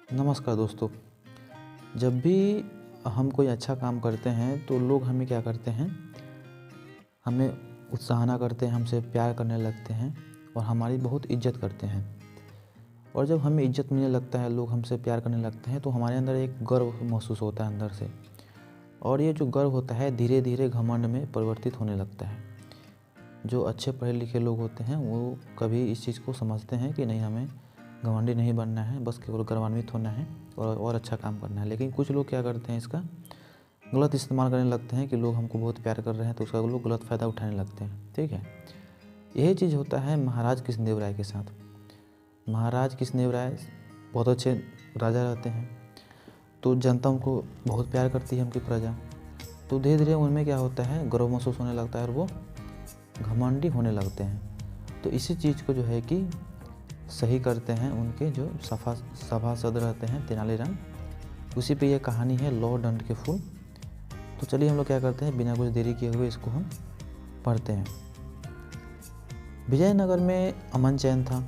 नमस्कार दोस्तों। जब भी हम कोई अच्छा काम करते हैं तो लोग हमें क्या करते हैं, हमें उत्साहना करते हैं, हमसे प्यार करने लगते हैं और हमारी बहुत इज्जत करते हैं। और जब हमें इज्जत मिलने लगता है, लोग हमसे प्यार करने लगते हैं तो हमारे अंदर एक गर्व महसूस होता है अंदर से। और ये जो गर्व होता है धीरे धीरे घमंड में परिवर्तित होने लगता है। जो अच्छे पढ़े लिखे लोग होते हैं वो कभी इस चीज़ को समझते हैं कि नहीं, हमें घमंडी नहीं बनना है, बस केवल गौरवान्वित होना है और अच्छा काम करना है। लेकिन कुछ लोग क्या करते हैं, इसका गलत इस्तेमाल करने लगते हैं कि लोग हमको बहुत प्यार कर रहे हैं तो उसका लोग गलत फ़ायदा उठाने लगते हैं। ठीक है, यही चीज़ होता है महाराज कृष्णदेव राय के साथ। महाराज कृष्णदेव राय बहुत अच्छे राजा रहते हैं, तो जनता उनको बहुत प्यार करती है, उनकी प्रजा। तो धीरे धीरे उनमें क्या होता है, गर्व महसूस होने लगता है और वो घमंडी होने लगते हैं। तो इसी चीज़ को जो है कि सही करते हैं उनके जो सभासद रहते हैं तेनालीराम। उसी पे यह कहानी है, लौ डंड के फूल। तो चलिए हम लोग क्या करते हैं, बिना कुछ देरी किए हुए इसको हम पढ़ते हैं। विजयनगर में अमन चैन था।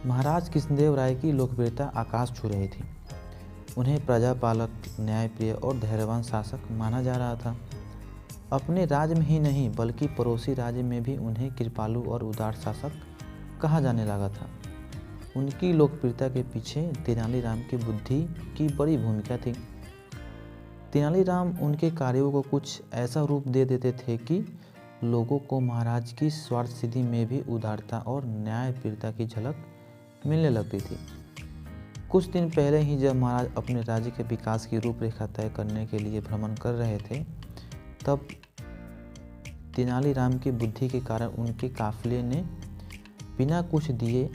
महाराज कृष्णदेव राय की लोकप्रियता आकाश छू रही थी। उन्हें प्रजापालक, न्यायप्रिय और धैर्यवान शासक माना जा रहा था। अपने राज्य में ही नहीं बल्कि पड़ोसी राज्य में भी उन्हें कृपालु और उदार शासक कहा जाने लगा था। उनकी लोकप्रियता के पीछे तेनालीराम की बुद्धि की बड़ी भूमिका थी। तेनालीराम उनके कार्यों को कुछ ऐसा रूप दे देते थे कि लोगों को महाराज की स्वार्थ सिद्धि में भी उदारता और न्यायप्रियता की झलक मिलने लगती थी। कुछ दिन पहले ही जब महाराज अपने राज्य के विकास की रूपरेखा तय करने के लिए भ्रमण कर रहे थे, तब तेनालीराम की बुद्धि के कारण उनके काफिले ने बिना कुछ दिए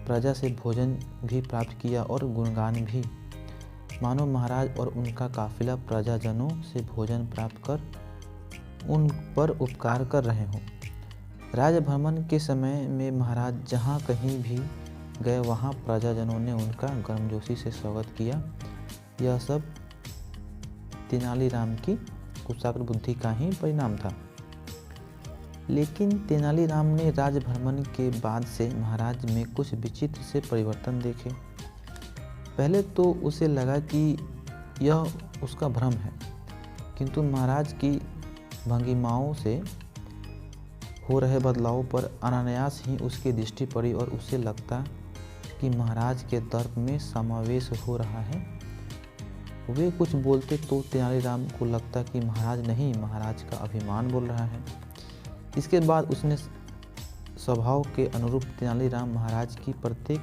प्रजा से भोजन भी प्राप्त किया और गुणगान भी, मानो महाराज और उनका काफिला प्रजाजनों से भोजन प्राप्त कर उन पर उपकार कर रहे हों। राज भ्रमण के समय में महाराज जहाँ कहीं भी गए वहाँ प्रजाजनों ने उनका गर्मजोशी से स्वागत किया। यह सब तेनालीराम की कुशाग्र बुद्धि का ही परिणाम था। लेकिन तेनालीराम ने राज भ्रमण के बाद से महाराज में कुछ विचित्र से परिवर्तन देखे। पहले तो उसे लगा कि यह उसका भ्रम है, किंतु महाराज की भंगिमाओं से हो रहे बदलाव पर अनायास ही उसकी दृष्टि पड़ी और उसे लगता कि महाराज के दर्प में समावेश हो रहा है। वे कुछ बोलते तो तेनालीराम को लगता कि महाराज नहीं, महाराज का अभिमान बोल रहा है। इसके बाद उसने स्वभाव के अनुरूप तेनालीराम महाराज की प्रत्येक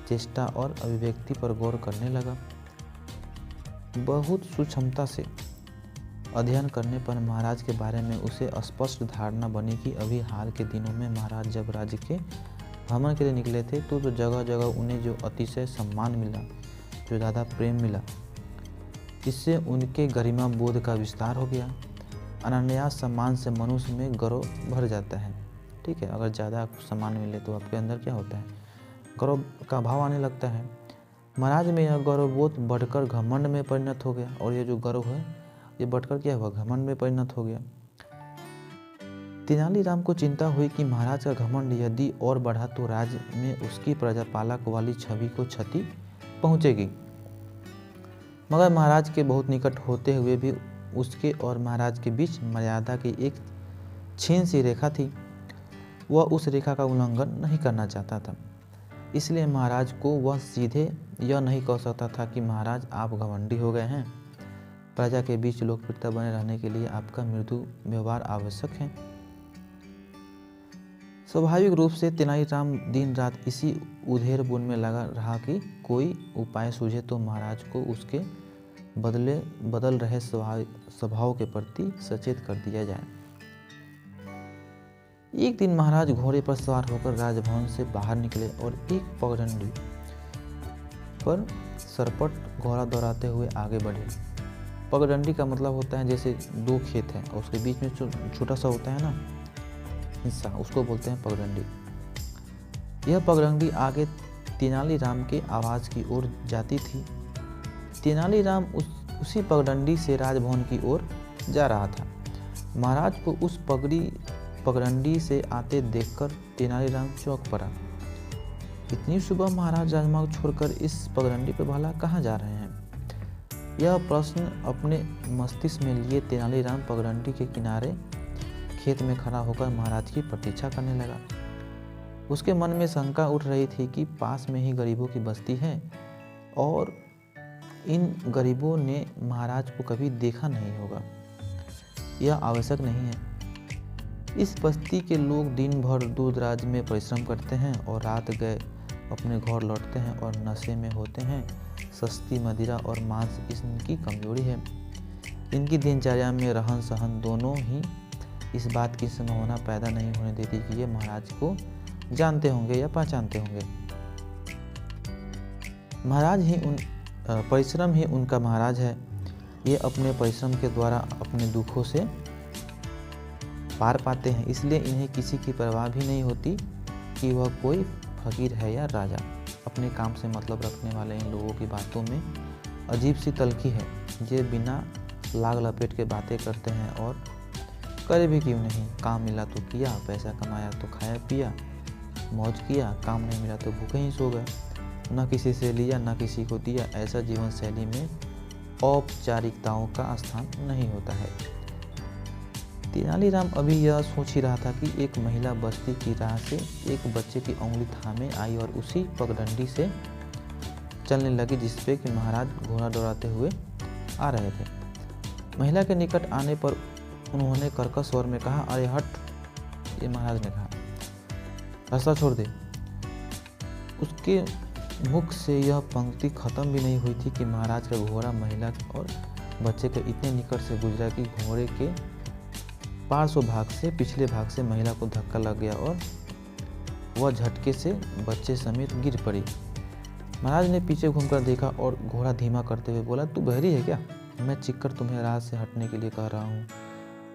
चेष्टा और अभिव्यक्ति पर गौर करने लगा। बहुत सूक्ष्मता से अध्ययन करने पर महाराज के बारे में उसे स्पष्ट धारणा बनी कि अभी हाल के दिनों में महाराज जब राज्य के भ्रमण के लिए निकले थे तो जगह जगह उन्हें जो अतिशय सम्मान मिला, जो ज़्यादा प्रेम मिला, इससे उनके गरिमा बोध का विस्तार हो गया। अनायास सम्मान से मनुष्य में गर्व भर जाता है। ठीक है, अगर ज़्यादा सम्मान मिले तो आपके अंदर क्या होता है, गर्व का भाव आने लगता है। महाराज में यह गौरवबोध बढ़कर घमंड में परिणत हो गया और ये जो गर्व है ये बढ़कर क्या हुआ, घमंड में परिणत हो गया। तेनालीराम को चिंता हुई कि महाराज का घमंड यदि और बढ़ा तो राज्य में उसकी प्रजापालक वाली छवि को क्षति पहुँचेगी। मगर महाराज के बहुत निकट होते हुए भी उसके और महाराज के बीच मर्यादा की एक क्षीण सी रेखा थी। वह उस रेखा का उल्लंघन नहीं करना चाहता था। इसलिए महाराज को वह सीधे यह नहीं कह सकता था कि महाराज आप घमंडी हो गए हैं। प्रजा के बीच लोकप्रियता बने रहने के लिए आपका मृदु व्यवहार आवश्यक है। स्वाभाविक रूप से तेनालीराम दिन रात इसी उधेड़ बुन में लगा रहा कि कोई उपाय सूझे तो महाराज को उसके बदल रहे स्वभाव के प्रति सचेत कर दिया जाए। एक दिन महाराज घोड़े पर सवार होकर राजभवन से बाहर निकले और एक पगडंडी पर सरपट घोड़ा दौड़ाते हुए आगे बढ़े। पगडंडी का मतलब होता है जैसे दो खेत हैं और उसके बीच में छोटा सा होता है ना हिस्सा, उसको बोलते हैं पगडंडी। यह पगडंडी आगे तेनालीराम के आवाज़ की ओर जाती थी। तेनालीराम उसी पगडंडी से राजभवन की ओर जा रहा था। महाराज को उस पगडंडी से आते देखकर तेनालीराम चौंक पड़ा। इतनी सुबह महाराज राजमार्ग छोड़कर इस पगडंडी पर भला कहाँ जा रहे हैं? यह प्रश्न अपने मस्तिष्क में लिए तेनालीराम पगडंडी के किनारे खेत में खड़ा होकर महाराज की प्रतीक्षा करने लगा। उसके मन में शंका उठ रही थी कि पास में ही गरीबों की बस्ती है और इन गरीबों ने महाराज को कभी देखा नहीं होगा। यह आवश्यक नहीं है। इस बस्ती के लोग दिन भर दूर दराज में परिश्रम करते हैं और रात गए अपने घर लौटते हैं और नशे में होते हैं। सस्ती मदिरा और मांस इनकी कमजोरी है। इनकी दिनचर्या में रहन सहन दोनों ही इस बात की संभावना पैदा नहीं होने देती कि ये महाराज को जानते होंगे या पहचानते होंगे। परिश्रम ही उनका महाराज है। ये अपने परिश्रम के द्वारा अपने दुखों से पार पाते हैं, इसलिए इन्हें किसी की परवाह भी नहीं होती कि वह कोई फकीर है या राजा। अपने काम से मतलब रखने वाले इन लोगों की बातों में अजीब सी तलखी है। ये बिना लाग लपेट के बातें करते हैं और करे भी क्यों नहीं। काम मिला तो किया, पैसा कमाया तो खाया पिया, मौज किया, काम नहीं मिला तो भूखे ही सो गए। न किसी से लिया न किसी को दिया। ऐसा जीवन शैली में औपचारिकताओं का स्थान नहीं होता है। तेनालीराम अभी यह सोच ही रहा था कि एक महिला बस्ती की राह से एक बच्चे की उंगली थामे आई और उसी पगडंडी से चलने लगी जिसपे कि महाराज घोड़ा दौड़ाते हुए आ रहे थे। महिला के निकट आने पर उन्होंने कर्कश स्वर में कहा, अरे हट। ये महाराज ने कहा, रास्ता छोड़ दे। उसके मुख से यह पंक्ति खत्म भी नहीं हुई थी कि महाराज का घोड़ा महिला और बच्चे के इतने निकट से गुजरा कि घोड़े के पार्श्व भाग से पिछले भाग से महिला को धक्का लग गया और वह झटके से बच्चे समेत गिर पड़ी। महाराज ने पीछे घूमकर देखा और घोड़ा धीमा करते हुए बोला, तू बहरी है क्या? मैं चिक्कर तुम्हें राह से हटने के लिए कह रहा हूँ।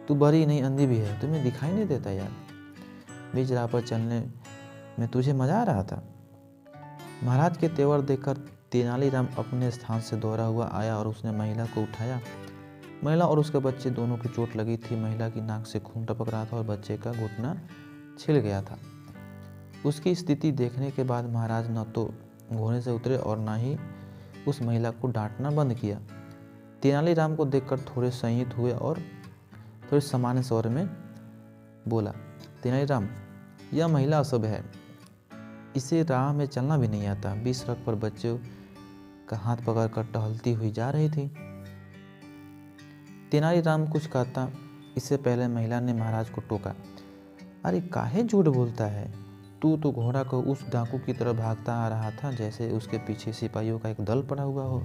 तू बहरी नहीं अंधी भी है, तुम्हें दिखाई नहीं देता यार? बीच राह पर चलने में तुझे मजा आ रहा था? महाराज के तेवर देखकर तेनालीराम अपने स्थान से दौड़ा हुआ आया और उसने महिला को उठाया। महिला और उसके बच्चे दोनों की चोट लगी थी। महिला की नाक से खून टपक रहा था और बच्चे का घुटना छिल गया था। उसकी स्थिति देखने के बाद महाराज न तो घोड़े से उतरे और न ही उस महिला को डांटना बंद किया। तेनालीराम को देखकर थोड़े संयत हुए और थोड़े सामान्य स्वर में बोला, तेनालीराम, यह महिला असभ्य है। इसे राह में चलना भी नहीं आता। बीच सड़क पर बच्चों का हाथ पकड़कर टहलती हुई जा रही थी। तेनालीराम कुछ कहता इससे पहले महिला ने महाराज को टोका, अरे काहे झूठ बोलता है? तू तो घोड़ा को उस डाकू की तरह भागता आ रहा था जैसे उसके पीछे सिपाहियों का एक दल पड़ा हुआ हो।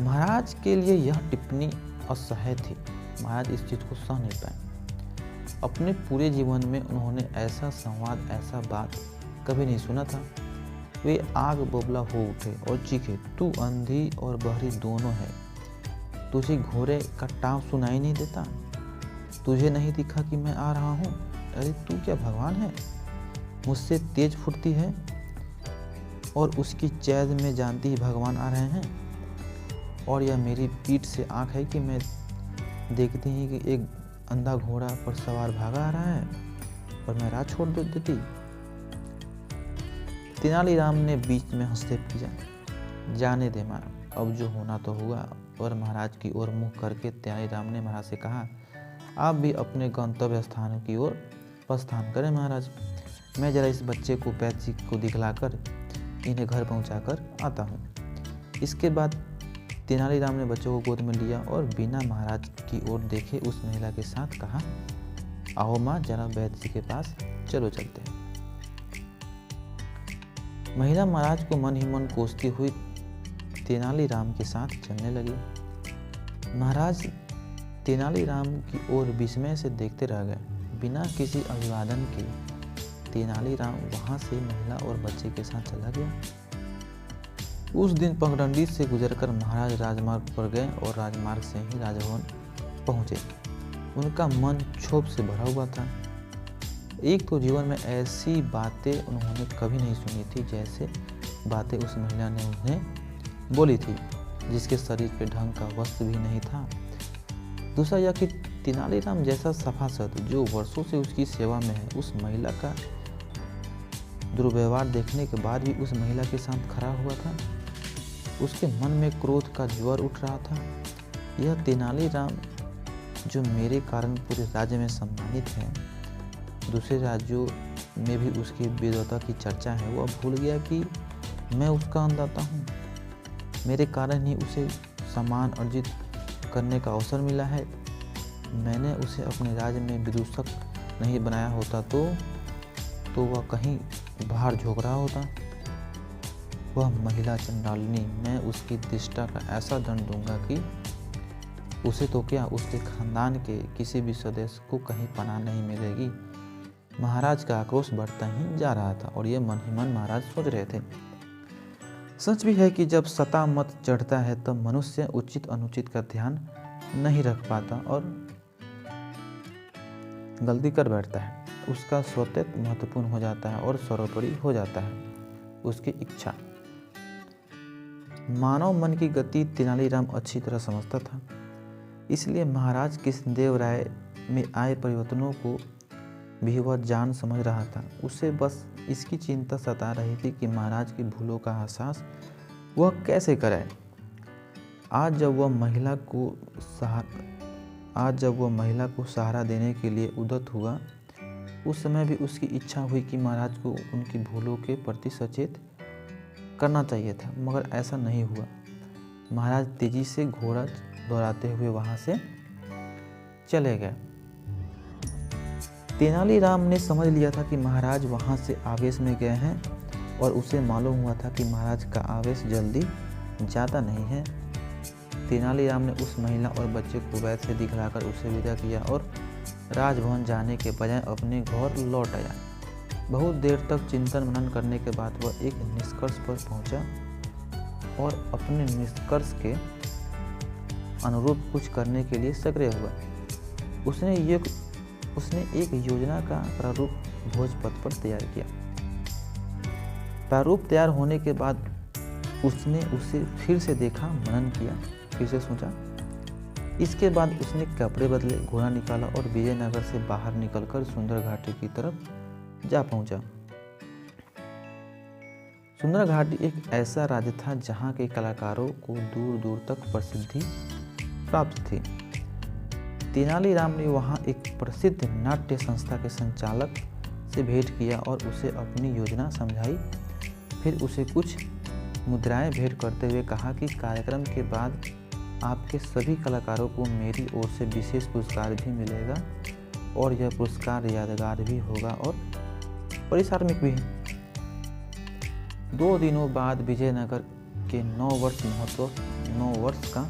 महाराज के लिए यह टिप्पणी असह्य थी। महाराज इस चीज को सह नहीं पाए। अपने पूरे जीवन में उन्होंने ऐसा संवाद, ऐसा बात कभी नहीं सुना था। वे आग बबला हो उठे और चीखे, तू अंधी और बहरी दोनों है। तुझे घोड़े का टाँव सुनाई नहीं देता? तुझे नहीं दिखा कि मैं आ रहा हूँ? अरे तू क्या भगवान है? मुझसे तेज फुर्ती है और उसकी चैद में जानती ही भगवान आ रहे हैं। और यह मेरी पीठ से आँख है कि मैं देखती ही कि एक अंधा घोड़ा पर सवार भागा आ रहा है और मैं राह छोड़ देती। तेनालीराम ने बीच में हस्तक्षेप किया, जाने दे मारा, अब जो होना तो हुआ। और महाराज की ओर मुँह करके तेनालीराम ने महाराज से कहा, आप भी अपने गंतव्य स्थान की ओर प्रस्थान करें महाराज। मैं जरा इस बच्चे को पैतृक को दिखलाकर इन्हें घर पहुंचाकर आता हूं। इसके बाद तेनालीराम ने बच्चों को गोद में लिया और बिना महाराज की ओर देखे उस महिला के साथ कहा, आओ माँ, जरा वैद्य जी के पास चलो चलते हैं। महिला महाराज को मन ही मन कोसती हुई तेनालीराम के साथ चलने लगी। महाराज तेनालीराम की ओर विस्मय से देखते रह गए। बिना किसी अभिवादन के तेनालीराम वहां से महिला और बच्चे के साथ चला गया। उस दिन पगडंडी से गुजरकर महाराज राजमार्ग पर गए और राजमार्ग से ही राजभवन पहुंचे। उनका मन क्षोभ से भरा हुआ था। एक तो जीवन में ऐसी बातें उन्होंने कभी नहीं सुनी थी जैसे बातें उस महिला ने उन्हें बोली थी, जिसके शरीर पे ढंग का वस्त्र भी नहीं था। दूसरा यह कि तेनालीराम जैसा सभासद जो वर्षों से उसकी सेवा में है, उस महिला का दुर्व्यवहार देखने के बाद भी उस महिला के साथ खड़ा हुआ था। उसके मन में क्रोध का ज्वार उठ रहा था। यह तेनालीराम जो मेरे कारण पूरे राज्य में सम्मानित है, दूसरे राज्यों में भी उसकी विद्वता की चर्चा है, वह भूल गया कि मैं उसका अन्नदाता हूँ। मेरे कारण ही उसे सम्मान अर्जित करने का अवसर मिला है। मैंने उसे अपने राज्य में विदूषक नहीं बनाया होता तो वह कहीं बाहर झोंक रहा होता। वह महिला चंडालिनी, मैं उसकी दृष्टा का ऐसा दंड दूंगा कि उसे तो क्या, उसके खानदान के किसी भी सदस्य को कहीं पनाह नहीं मिलेगी। महाराज का आक्रोश बढ़ता ही जा रहा था और ये मन ही मन महाराज सोच रहे थे। सच भी है कि जब सता मत चढ़ता है तब मनुष्य उचित अनुचित का ध्यान नहीं रख पाता और गलती कर बैठता है। उसका स्वतः महत्वपूर्ण हो जाता है और सर्वोपरि हो जाता है उसकी इच्छा। मानव मन की गति तेनालीराम अच्छी तरह समझता था, इसलिए महाराज कृष्णदेव राय में आए परिवर्तनों को भी वह जान समझ रहा था। उसे बस इसकी चिंता सता रही थी कि महाराज की भूलों का एहसास वह कैसे करे। आज जब वह महिला को सहारा देने के लिए उद्यत हुआ, उस समय भी उसकी इच्छा हुई कि महाराज को उनकी भूलों के प्रति सचेत करना चाहिए था, मगर ऐसा नहीं हुआ। महाराज तेजी से घोड़ा दौड़ाते हुए वहां से चले गए। तेनालीराम ने समझ लिया था कि महाराज वहां से आवेश में गए हैं और उसे मालूम हुआ था कि महाराज का आवेश जल्दी जाता नहीं है। तेनालीराम ने उस महिला और बच्चे को वैद से दिखलाकर उसे विदा किया और राजभवन जाने के बजाय अपने घर लौट आया। बहुत देर तक चिंतन मनन करने के बाद वह एक निष्कर्ष पर पहुंचा और अपने निष्कर्ष के अनुरूप कुछ करने के लिए सक्रिय हुआ। उसने एक योजना का प्रारूप भोजपत्र पर तैयार किया। प्रारूप तैयार होने के बाद उसने उसे फिर से देखा, मनन किया, फिर से सोचा। इसके बाद उसने कपड़े बदले, घोड़ा निकाला और विजयनगर से बाहर निकलकर सुंदर घाटी की तरफ जा पहुंचा। सुंदर घाटी एक ऐसा राज्य था जहां के कलाकारों को दूर दूर तक प्रसिद्धि प्राप्त थी। तेनालीराम ने वहां एक प्रसिद्ध नाट्य संस्था के संचालक से भेंट किया और उसे अपनी योजना समझाई। फिर उसे कुछ मुद्राएं भेंट करते हुए कहा कि कार्यक्रम के बाद आपके सभी कलाकारों को मेरी ओर से विशेष पुरस्कार भी मिलेगा और यह पुरस्कार यादगार भी होगा और परिसार्मिक भी। 2 दिनों बाद विजयनगर के 9 वर्ष का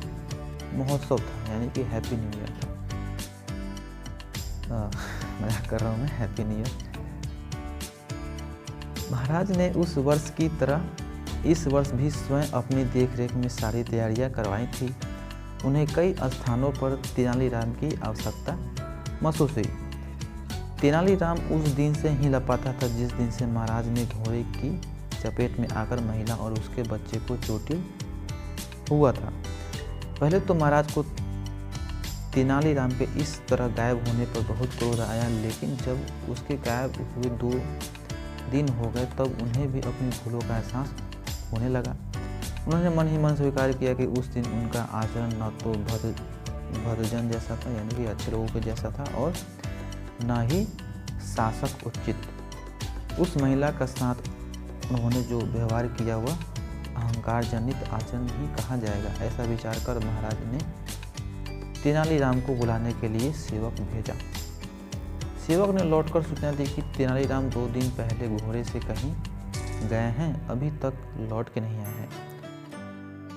महोत्सव था, यानी कि हैप्पी न्यू ईयर था। मजाक कर रहा हूँ मैं, हैप्पी न्यू ईयर। महाराज ने उस वर्ष की तरह इस वर्ष भी स्वयं अपनी देखरेख में सारी तैयारियां करवाई थी। उन्हें कई स्थानों पर तेनालीराम की आवश्यकता महसूस हुई। तेनालीराम उस दिन से ही लपाता था जिस दिन से महाराज ने घोड़े की चपेट में आकर महिला और उसके बच्चे को चोटिल हुआ था। पहले तो महाराज को तेनालीराम के इस तरह गायब होने पर बहुत क्रोध आया, लेकिन जब उसके गायब हुए 2 दिन हो गए तब उन्हें भी अपनी भूलों का एहसास होने लगा। उन्होंने मन ही मन स्वीकार किया कि उस दिन उनका आचरण न तो भद्रजन जैसा था, यानी कि अच्छे लोगों के जैसा था, और न ही शासक उचित। उस महिला का साथ उन्होंने जो व्यवहार किया वह अहंकार जनित आचरण ही कहा जाएगा। ऐसा विचार कर महाराज ने तेनालीराम को बुलाने के लिए सेवक भेजा। सेवक ने लौटकर सूचना दी कि तेनालीराम 2 दिन पहले घोड़े से कहीं गए हैं, अभी तक लौट के नहीं आए हैं।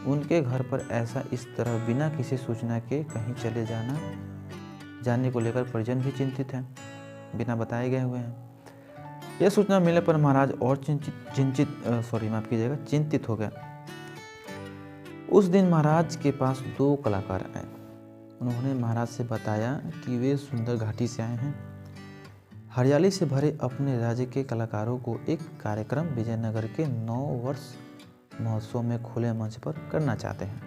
उनके घर पर ऐसा इस तरह बिना किसी सूचना के कहीं चले जाने को लेकर परिजन भी चिंतित हैं, बिना बताए गए हुए हैं। यह सूचना मिलने पर महाराज और चिंतित हो गए। उस दिन महाराज के पास 2 कलाकार आए। उन्होंने महाराज से बताया कि वे सुंदर घाटी से आए हैं। हरियाली से भरे अपने राज्य के कलाकारों को एक कार्यक्रम विजयनगर के 9 वर्ष महोत्सव में खुले मंच पर करना चाहते हैं।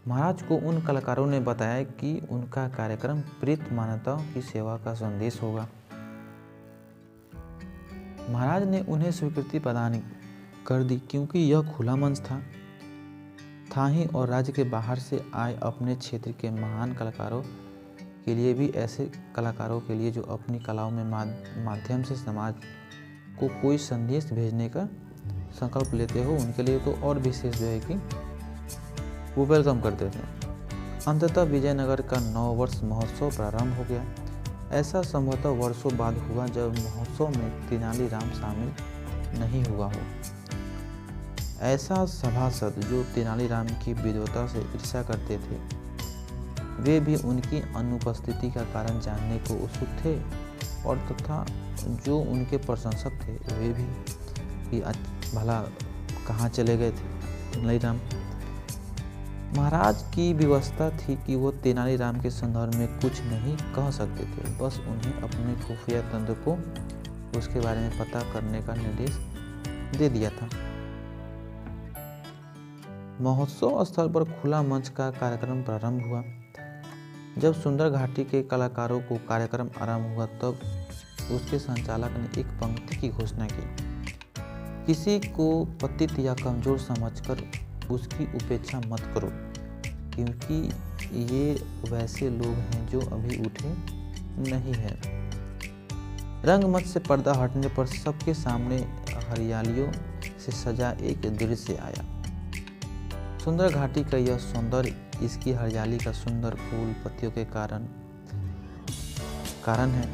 महाराज को उन कलाकारों ने बताया कि उनका कार्यक्रम प्रीत मानवताओं की सेवा का संदेश होगा। महाराज ने उन्हें स्वीकृति प्रदान कर दी क्योंकि यह खुला मंच था ही और राज्य के बाहर से आए अपने क्षेत्र के महान कलाकारों के लिए भी, ऐसे कलाकारों के लिए जो अपनी कलाओं में माध्यम से समाज को कोई संदेश भेजने का संकल्प लेते हो, उनके लिए तो और विशेष जो है कि वो वेलकम करते थे। अंततः विजयनगर का 9 वर्ष महोत्सव प्रारंभ हो गया। ऐसा संभवतः वर्षों बाद हुआ जब महोत्सव में तेनालीराम शामिल नहीं हुआ हो। ऐसा सभासद जो तेनालीराम की विद्वता से ईर्ष्या करते थे, वे भी उनकी अनुपस्थिति का कारण जानने को उत्सुक थे और तथा जो उनके प्रशंसक थे वे भी कि भला कहाँ चले गए थे तेनालीराम। महाराज की व्यवस्था थी कि वो तेनालीराम के संदर्भ में कुछ नहीं कह सकते थे, बस उन्हें अपने खुफिया तंत्र को उसके बारे में पता करने का निर्देश दे दिया था। महोत्सव स्थल पर खुला मंच का कार्यक्रम प्रारंभ हुआ। जब सुंदर घाटी के कलाकारों को कार्यक्रम आरंभ हुआ तब उसके संचालक ने एक पंक्ति की घोषणा की, किसी को पतित या कमजोर समझकर उसकी उपेक्षा मत करो, क्योंकि ये वैसे लोग हैं जो अभी उठे नहीं हैं। रंगमंच से पर्दा हटने पर सबके सामने हरियालियों से सजा एक दृश्य आया। सुंदर घाटी का यह सौंदर्य इसकी हरियाली का सुंदर फूल पत्तियों के कारण है।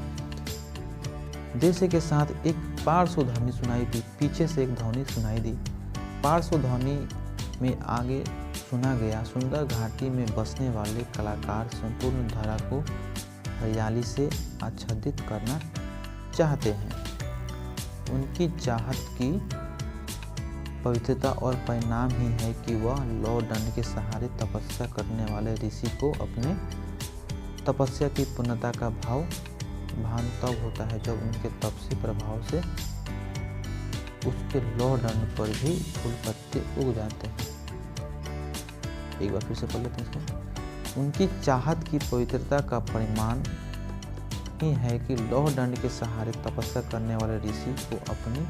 दृश्य के साथ एक पार्श्व ध्वनि सुनाई दी। पीछे से एक ध्वनि सुनाई दी। पार्श्व ध्वनि में आगे सुना गया, सुंदर घाटी में बसने वाले कलाकार संपूर्ण धारा को हरियाली से आच्छादित करना चाहते हैं। उनकी चाहत की पवित्रता और परिणाम ही है कि वह लौ दंड के सहारे तपस्या करने वाले ऋषि को अपने तपस्या की पूर्णता का भान तब होता है जब उनके तप से प्रभाव से उसके लौ दंड पर भी फूल पत्ते उग जाते हैं। एक बार फिर से पढ़ लेते हैं इसको। उनकी चाहत की पवित्रता का परिमाण ही है कि लौह दंड के सहारे तपस्या करने वाले ऋषि को अपनी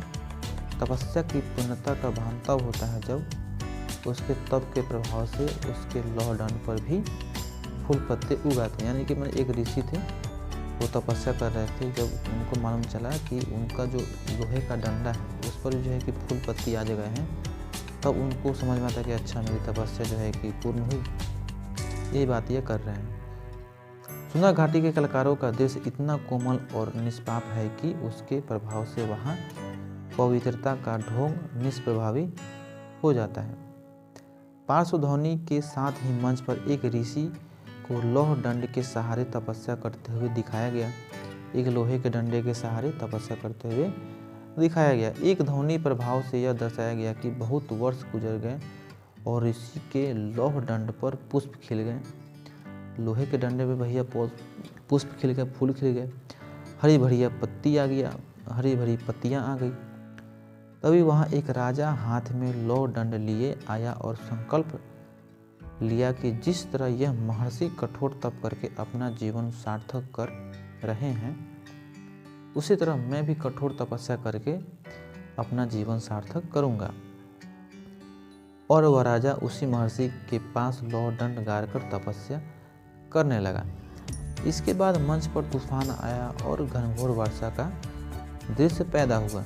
तपस्या की पूर्णता का भान तब होता है जब उसके तप के प्रभाव से उसके लौह दंड पर भी फूल पत्ते उगाते हैं। यानी कि मैंने एक ऋषि थे, वो तपस्या कर रहे थे, जब उनको मालूम चला कि उनका जो लोहे का डंडा है उस पर जो है कि फूल पत्ती आ गए हैं, तब उनको समझ में आता कि अच्छा मेरी तपस्या जो है कि पूर्ण हुई। ये बात ये कर रहे हैं। सुंदर घाटी के कलाकारों का दृश्य इतना कोमल और निष्पाप है कि उसके प्रभाव से वहाँ पवित्रता का ढोंग निष्प्रभावी हो जाता है। पार्श्व ध्वनि के साथ ही मंच पर एक ऋषि को लौह दंड के सहारे तपस्या करते हुए दिखाया गया। एक लोहे के डंडे के सहारे तपस्या करते हुए दिखाया गया। एक ध्वनि प्रभाव से यह दर्शाया गया कि बहुत वर्ष गुजर गए और ऋषि के लौह दंड पर पुष्प खिल गए। लोहे के डंडे पे भैया पुष्प खिल गए, फूल खिल गए, हरी भरी पत्तियां आ गई। तभी वहाँ एक राजा हाथ में लौह दंड लिए आया और संकल्प लिया कि जिस तरह यह महर्षि कठोर तप करके अपना जीवन सार्थक कर रहे हैं, उसी तरह मैं भी कठोर तपस्या करके अपना जीवन सार्थक करूंगा। और वह राजा उसी महर्षि के पास लौह दंड गाड़ कर तपस्या करने लगा। इसके बाद मंच पर तूफान आया और घनघोर वर्षा का दृश्य पैदा हुआ।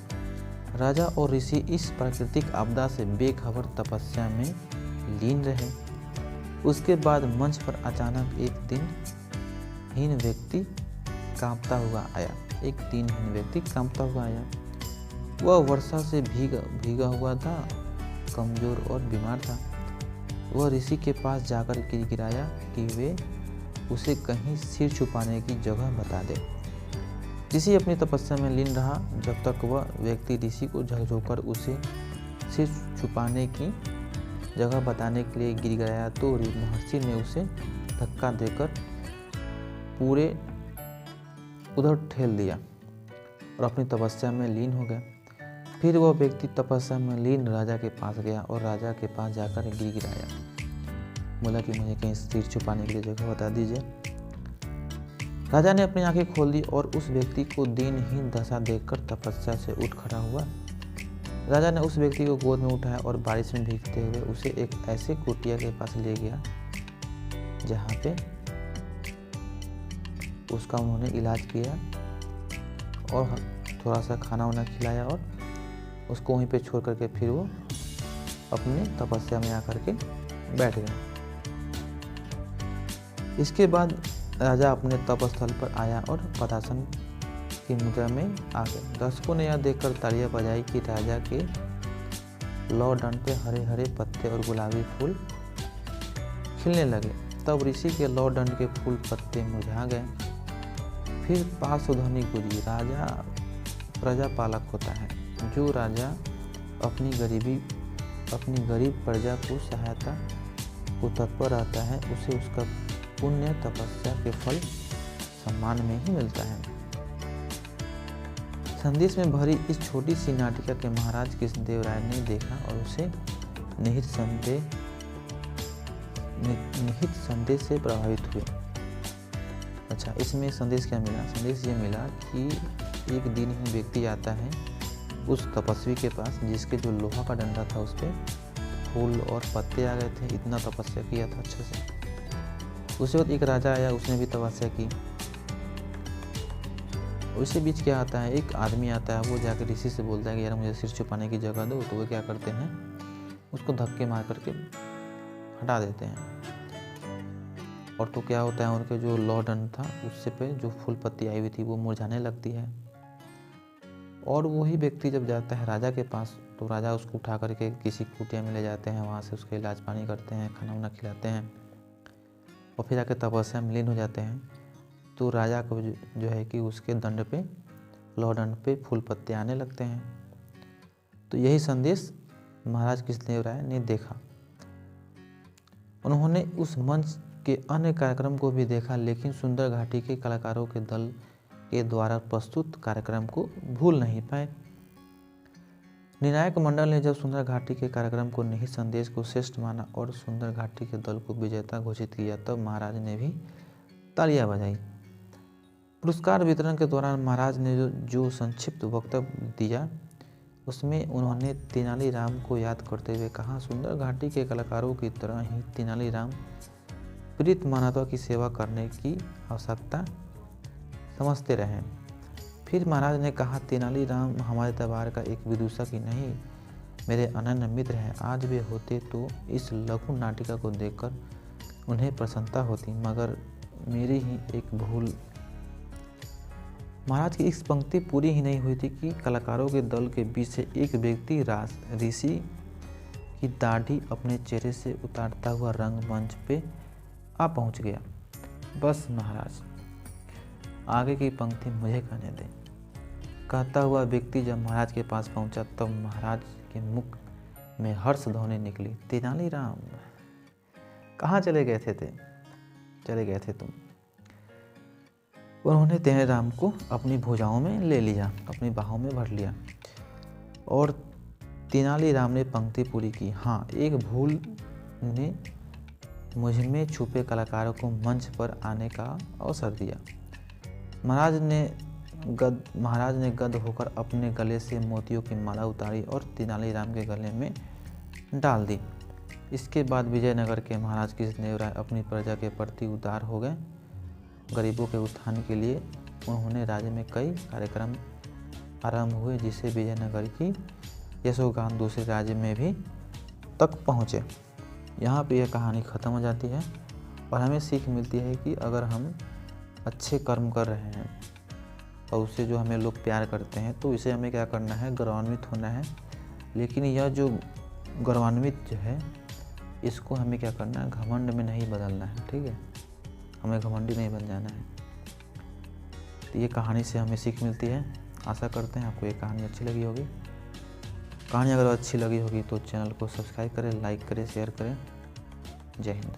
राजा और ऋषि इस प्राकृतिक आपदा से बेखबर तपस्या में लीन रहे। उसके बाद मंच पर अचानक एक दिनहीन व्यक्ति कांपता हुआ आया। वह वर्षा से भीगा हुआ था, कमजोर और बीमार था। वह ऋषि के पास जाकर गिड़गिड़ाया कि वे उसे कहीं सिर छुपाने की जगह बता दे। ऋषि अपनी तपस्या में लीन रहा जब तक वह व्यक्ति ऋषि को झकझोरकर उसे सिर छुपाने की जगह बताने के लिए गिड़गिड़ाया तो महर्षि ने उसे धक्का देकर पूरे उधर ठेल दिया और अपनी तपस्या में लीन हो गया। फिर वह व्यक्ति तपस्या में लीन राजा के पास गया और राजा के पास जाकर गिड़गिड़ाया, बोला कि मुझे कहीं सिर छुपाने के लिए जगह बता दीजिए। राजा ने अपनी आंखें खोल दी और उस व्यक्ति को दिनहीन दशा देखकर तपस्या से उठ खड़ा हुआ। राजा ने उस व्यक्ति को गोद में उठाया और बारिश में भीगते हुए उसे एक ऐसे कुटिया के पास ले गया जहाँ पे उसका उन्होंने इलाज किया और थोड़ा सा खाना वाना खिलाया और उसको वहीं पे छोड़ करके फिर वो अपने तपस्या में आकर के बैठ गए। इसके बाद राजा अपने तपस्थल पर आया और पद्मासन की मुद्रा में आ गए। दर्शकों ने यह देखकर तालियां बजाई कि राजा के लौ दंड पे हरे हरे पत्ते और गुलाबी फूल खिलने लगे। तब ऋषि के लौ दंड के फूल पत्ते मुरझा गए। फिर पार्श्वध्वनि गूंजी, राजा प्रजा पालक होता है। जो राजा अपनी गरीब प्रजा को सहायता को तत्पर रहता है उसे उसका पुण्य तपस्या के फल सम्मान में ही मिलता है। संदेश में भरी इस छोटी सी नाटिका के महाराज कृष्णदेव राय ने देखा और उसे निहित संदेश से प्रभावित हुए। अच्छा, इसमें संदेश क्या मिला? संदेश ये मिला कि एक दिन ही व्यक्ति आता है उस तपस्वी के पास जिसके जो लोहा का डंडा था उस पर फूल और पत्ते आ गए थे। इतना तपस्या किया था अच्छे से। उसके बाद एक राजा आया, उसने भी तपस्या की। उसी बीच क्या आता है, एक आदमी आता है, वो जाकर ऋषि से बोलता है कि यार मुझे सिर छुपाने की जगह दो। तो वो क्या करते हैं, उसको धक्के मार करके हटा देते हैं। और तो क्या होता है, उनके जो लौ दंड था उससे पे जो फूल पत्ती आई हुई थी वो मुरझाने लगती है। और वही व्यक्ति जब जाता है राजा के पास तो राजा उसको उठा करके किसी कुटिया में ले जाते हैं, वहाँ से उसके इलाज पानी करते हैं, खाना वाना खिलाते हैं और फिर आके तपस्या में लीन हो जाते हैं। तो राजा को जो है कि उसके दंड पे, लौ दंड पे फूल पत्ते आने लगते हैं। तो यही संदेश महाराज कृष्णदेव राय ने देखा। उन्होंने उस मंच के अन्य कार्यक्रम को भी देखा, लेकिन सुंदर घाटी के कलाकारों के दल के द्वारा प्रस्तुत कार्यक्रम को भूल नहीं पाए। निर्णायक मंडल ने जब सुंदर घाटी के कार्यक्रम को निहित संदेश को श्रेष्ठ माना और सुंदर घाटी के दल को विजेता घोषित किया, तब महाराज ने भी तालियां बजाई। पुरस्कार वितरण के दौरान महाराज ने जो संक्षिप्त वक्तव्य दिया उसमें उन्होंने तेनालीराम को याद करते हुए कहा, सुंदर घाटी के कलाकारों की तरह ही तेनालीराम पीड़ित मानवता की सेवा करने की आवश्यकता समझते रहे। फिर महाराज ने कहा, तेनालीराम हमारे दरबार का एक विदूषक ही नहीं, मेरे अनन्य मित्र हैं। आज वे होते तो इस लघु नाटिका को देखकर उन्हें प्रसन्नता होती, मगर मेरी ही एक भूल। महाराज की इस पंक्ति पूरी ही नहीं हुई थी कि कलाकारों के दल के बीच से एक व्यक्ति ऋषि की दाढ़ी अपने चेहरे से उतारता हुआ रंगमंच पे आ पहुंच गया। बस महाराज, आगे की पंक्ति मुझे कहने दें, कहता हुआ व्यक्ति जब महाराज के पास पहुंचा तब महाराज के मुख में हर्ष ध्वनि निकली। तेनालीराम, कहाँ चले गए थे तुम? उन्होंने तेनालीराम को अपनी भुजाओं में ले लिया, अपनी बाहों में भर लिया और तेनालीराम ने पंक्ति पूरी की। हाँ, एक भूल ने मुझ में छुपे कलाकारों को मंच पर आने का अवसर दिया। महाराज ने गद होकर अपने गले से मोतियों की माला उतारी और तेनालीराम के गले में डाल दी। इसके बाद विजयनगर के महाराज कृष्णदेव राय अपनी प्रजा के प्रति उदार हो गए। गरीबों के उत्थान के लिए उन्होंने राज्य में कई कार्यक्रम आरंभ हुए, जिससे विजयनगर की यशोगान दूसरे राज्य में भी तक पहुँचे। यहाँ पे यह कहानी ख़त्म हो जाती है और हमें सीख मिलती है कि अगर हम अच्छे कर्म कर रहे हैं और उससे जो हमें लोग प्यार करते हैं तो इसे हमें क्या करना है, गौरवान्वित होना है। लेकिन यह जो गौरवान्वित जो है इसको हमें क्या करना है, घमंड में नहीं बदलना है। ठीक है, हमें घमंडी नहीं बन जाना है। तो ये कहानी से हमें सीख मिलती है। आशा करते हैं आपको ये कहानी अच्छी लगी होगी। कहानी अगर अच्छी लगी होगी तो चैनल को सब्सक्राइब करें, लाइक करें, शेयर करें। जय हिंद।